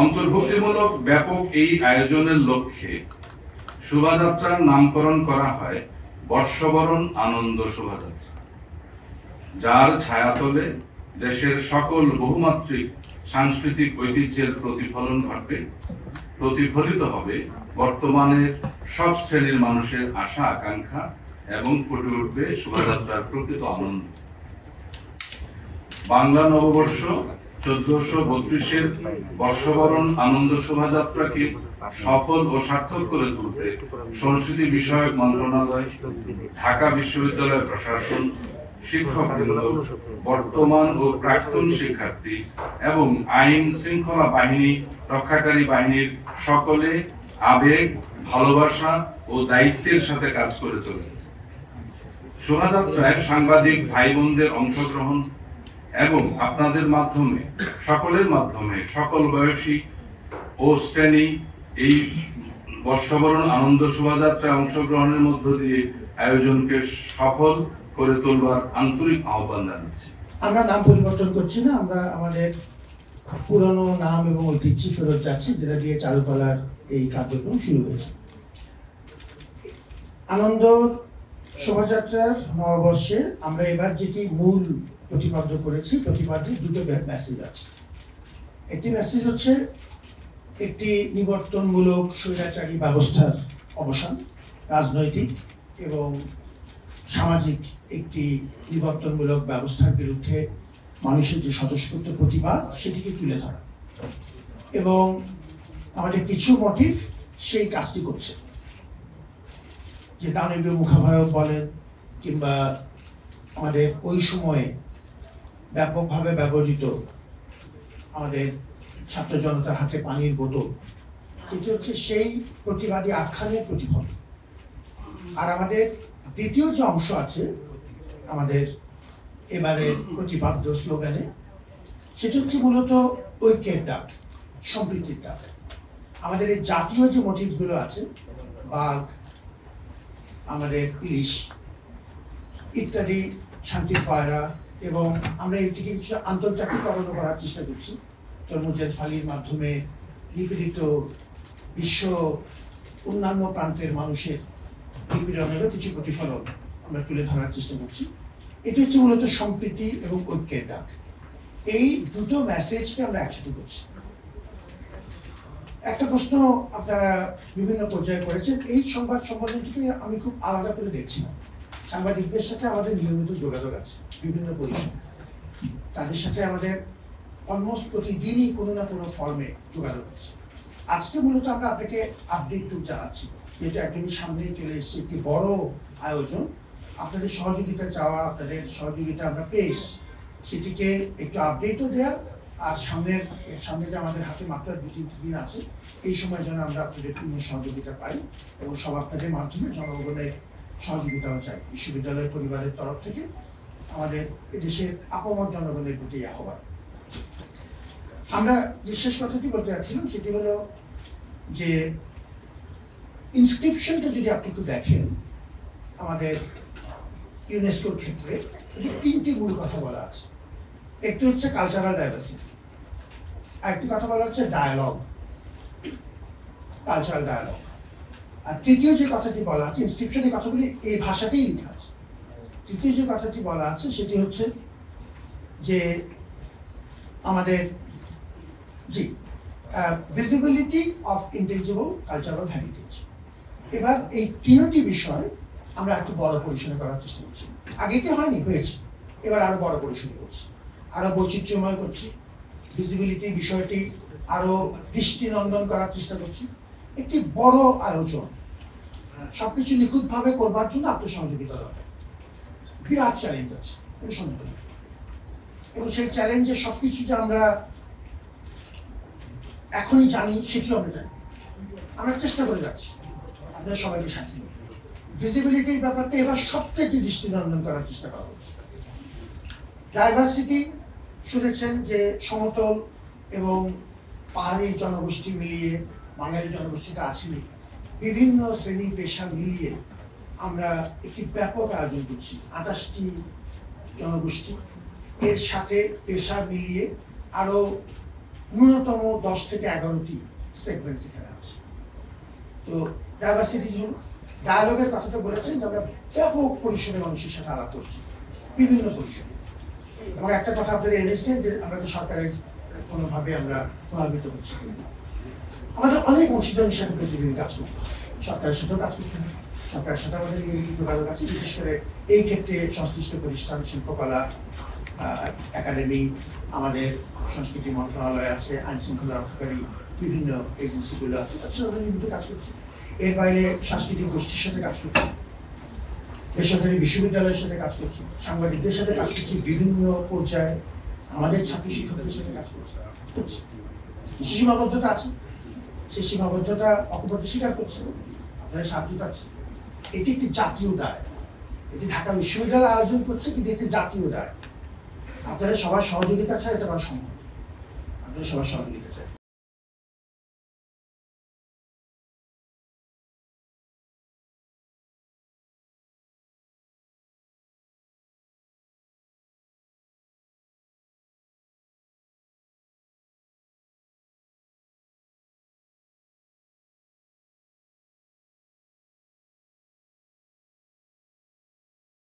অন্তর্ভুক্তিমূলক ব্যাপক এই আয়োজনের লক্ষ্যে শোভাযাত্রার নামকরণ করা হয় বর্ষবরণ আনন্দ শোভাযাত্রা, যার ছায়াতলে দেশের সকল বহুমাত্রিক সাংস্কৃতিক ঐতিহ্যের প্রতিফলিত হবে বর্তমানের সব শ্রেণীর মানুষের আশা আকাঙ্ক্ষা এবং ফুটে উঠবে শোভাযাত্রার প্রকৃত আনন্দ। বাংলা নববর্ষ 1432-এর বর্ষবরণ আনন্দ শোভাযাত্রাকে সফল ও সার্থক করে তুলতে সংস্কৃতি বিষয়ক মন্ত্রণালয়, ঢাকা বিশ্ববিদ্যালয় প্রশাসন, শিক্ষকবৃন্দ, বর্তমান ও প্রাক্তন শিক্ষার্থী এবং আইন শৃঙ্খলা বাহিনী রক্ষাকারী বাহিনীর সকলে আবেগ, ভালোবাসা ও দায়িত্বের সাথে কাজ করে চলেছে। শোভাযাত্রায় সাংবাদিক ভাই বোনদের অংশগ্রহণ এবং আপনাদের মাধ্যমে সকলের মাধ্যমে সকল বয়সী ও শ্রেণী এই বর্ষবরণ আনন্দ শোভাযাত্রায় অংশগ্রহণের মধ্য দিয়ে আয়োজনকে সফল করে তোলবার আন্তরিক আহ্বান জানাচ্ছি। আমরা নাম পরিবর্তন করছি না, আমরা আমাদের পুরনো নাম এবং ঐতিহ্য ফেরত যাচ্ছি, যেটা দিয়ে চারুকলার এই কার্যক্রম শুরু হয়েছে। আনন্দ শোভাযাত্রার নববর্ষে আমরা এবার যেটি মূল প্রতিপাদ্য করেছি, প্রতিপাদ্যে দুটো মেসেজ আছে। একটি মেসেজ হচ্ছে একটি নিবর্তনমূলক স্বৈরাচারী ব্যবস্থার অবসান, রাজনৈতিক এবং সামাজিক একটি নিবর্তনমূলক ব্যবস্থার বিরুদ্ধে মানুষের যে স্বতঃস্ফূর্ত প্রতিবাদ সেটিকে তুলে ধরা, এবং আমাদের কিছু মোটিভ সেই কাজটি করছে, যে দানবীয় মুখাভায়ক বলেন কিংবা আমাদের ওই সময়ে ব্যাপকভাবে ব্যবহৃত আমাদের ছাত্র জনতার হাতে পানির বোতল, যেটি হচ্ছে সেই প্রতিবাদী আখ্যানের প্রতিফলন। আর আমাদের দ্বিতীয় যে অংশ আছে আমাদের এবারের প্রতিপাদ্য স্লোগানে, সেটা হচ্ছে মূলত ঐক্যের ডাক, সম্প্রীতির ডাক। আমাদের এই জাতীয় যে মোটিভগুলো আছে, বাঘ, আমাদের ইলিশ ইত্যাদি, শান্তির পায়রা, এবং আমরা এটিকে কিছু আন্তর্জাতিকরণ করার চেষ্টা করছি। তরমুজের ফালির মাধ্যমে নিপীড়িত বিশ্ব অন্যান্য প্রান্তের মানুষের নিপীড়নেরও কিছু প্রতিফলন আমরা তুলে ধরার চেষ্টা করছি। এটি হচ্ছে মূলত সম্প্রীতি এবং ঐক্যের ডাক। এই দুটো মেসেজকে আমরা একসাথে করছি। একটা প্রশ্ন আপনারা বিভিন্ন পর্যায়ে করেছেন, এই সংবাদ সম্মেলনটিকে আমি খুব আলাদা করে দেখছি না। সাংবাদিকদের সাথে আমাদের নিয়মিত যোগাযোগ আছে, বিভিন্ন পরিসরে তাদের সাথে আমাদের অলমোস্ট প্রতিদিনই কোনো না কোনো ফর্মে যোগাযোগ আছে। আজকে মূলত আমরা আপনাকে আপডেটটুকু জানাচ্ছি, যেটা একদমই সামনেই চলে এসেছে, একটি বড় আয়োজন। আপনাদের সহযোগিতা চাওয়া, আপনাদের সহযোগিতা আমরা পেয়েছি, সেটিকে একটু আপডেটও দেওয়া, আর সামনে যে আমাদের হাতে মাত্র 2-3 দিন আছে, এই সময় যেন আমরা আপনাদের পূর্ণ সহযোগিতা পাই এবং সব আপনাদের মাধ্যমে জনগণের সহযোগিতাও চাই। বিশ্ববিদ্যালয় পরিবারের তরফ থেকে আমাদের এদেশের আপামর জনগণের প্রতি আহ্বান। আমরা যে শেষ কথাটি বলতে যাচ্ছিলাম সেটি হলো যে ইনস্ক্রিপশনটা যদি আপনি একটু দেখেন, আমাদের ইউনেস্কোর ক্ষেত্রে 3টি মূল কথা বলা আছে। একটি হচ্ছে কালচারাল ডাইভার্সিটি, আরেকটি কথা বলা হচ্ছে ডায়ালগ, কালচারাল ডায়ালগ, আর তৃতীয় যে কথাটি বলা আছে, ইনস্ক্রিপশনের কথাগুলি এই ভাষাতেই লেখা আছে, তৃতীয় যে কথাটি বলা আছে সেটি হচ্ছে যে আমাদের visibility of intelligible cultural heritage. এবার এই 3টি বিষয় আমরা একটু বড় পরিসরে করার চেষ্টা করছি। আগে কি হয়নি, হয়েছে, এবার আরো বড় পরিসরে করছি, আরো বৈচিত্র্যময় করছি, ভিজিবিলিটি বিষয়টি আরো দৃষ্টিনন্দন করার চেষ্টা করছি। একটি বড় আয়োজন, সবকিছু নিখুঁতভাবে করবার জন্য আপনার সহযোগিতা দরকার। বিরাট চ্যালেঞ্জ আছে, সন্দেহ নেই, এবং সেই চ্যালেঞ্জে সবকিছু যে আমরা এখনই জানি সেটিও আমরা জানি, আমরা চেষ্টা করে যাচ্ছি আপনার সবাইকে সাথে নিয়ে। ভিজিবিলিটির ব্যাপারটা এবার সবচেয়ে দৃষ্টিনন্দন করার চেষ্টা করা হচ্ছে। ডাইভার্সিটি শুনেছেন যে সমতল এবং পাহাড়ি জনগোষ্ঠী মিলিয়ে, বাঙালি জনগোষ্ঠীটা আছে, বিভিন্ন শ্রেণী পেশা মিলিয়ে আমরা একটি ব্যাপক আয়োজন করছি। 28টি জনগোষ্ঠী, এর সাথে পেশা মিলিয়ে আরও ন্যূনতম 10 থেকে 11টি সেগমেন্ট এখানে আছে। তো ডাইভার্সিটি হল ডায়ালগের কথাটা বলেছেন যে আমরা ব্যাপক পরিসরে মানুষের সাথে আলাপ করছি, বিভিন্ন পরিসরে। এবং একটা কথা আপনারা এনেছেন যে আমরা তো সরকারের কোনোভাবে আমরা প্রভাবিত হচ্ছি কিনা। আমাদের অনেক অংশীদারের সাথে প্রতিদিন কাজ করতে হয়, সরকারের সাথেও কাজ করতে হয়, সরকারের সাথে আমাদের নিয়মিত যোগাযোগ আছে। বিশেষ করে এই ক্ষেত্রে সংশ্লিষ্ট প্রতিষ্ঠান, শিল্পকলা একাডেমি, আমাদের সংস্কৃতি মন্ত্রণালয় আছে, আইন শৃঙ্খলা রক্ষাকারী বিভিন্ন এজেন্সিগুলো আছে, তার সাথে আমরা নিয়মিত কাজ করছি। এর বাইরে সাংস্কৃতিক গোষ্ঠীর সাথে কাজ করছি, বেসরকারি বিশ্ববিদ্যালয়ের সাথে কাজ করছি, সাংবাদিকদের সাথে কাজ করছি, বিভিন্ন পর্যায়ে আমাদের ছাত্র শিক্ষকদের সাথে কাজ করছি। কিছু সীমাবদ্ধতা আছে, সেই সীমাবদ্ধতা অকপটে স্বীকার করছে, আপনারা সাহায্য পাচ্ছে। এটি একটি জাতীয় দায়, এটি ঢাকা বিশ্ববিদ্যালয় আয়োজন করছে, কিন্তু একটি জাতীয় দায়। আপনারা সবার সহযোগিতা ছাড়া এটা করা সম্ভব, আপনারা সবার সহযোগিতা চাই।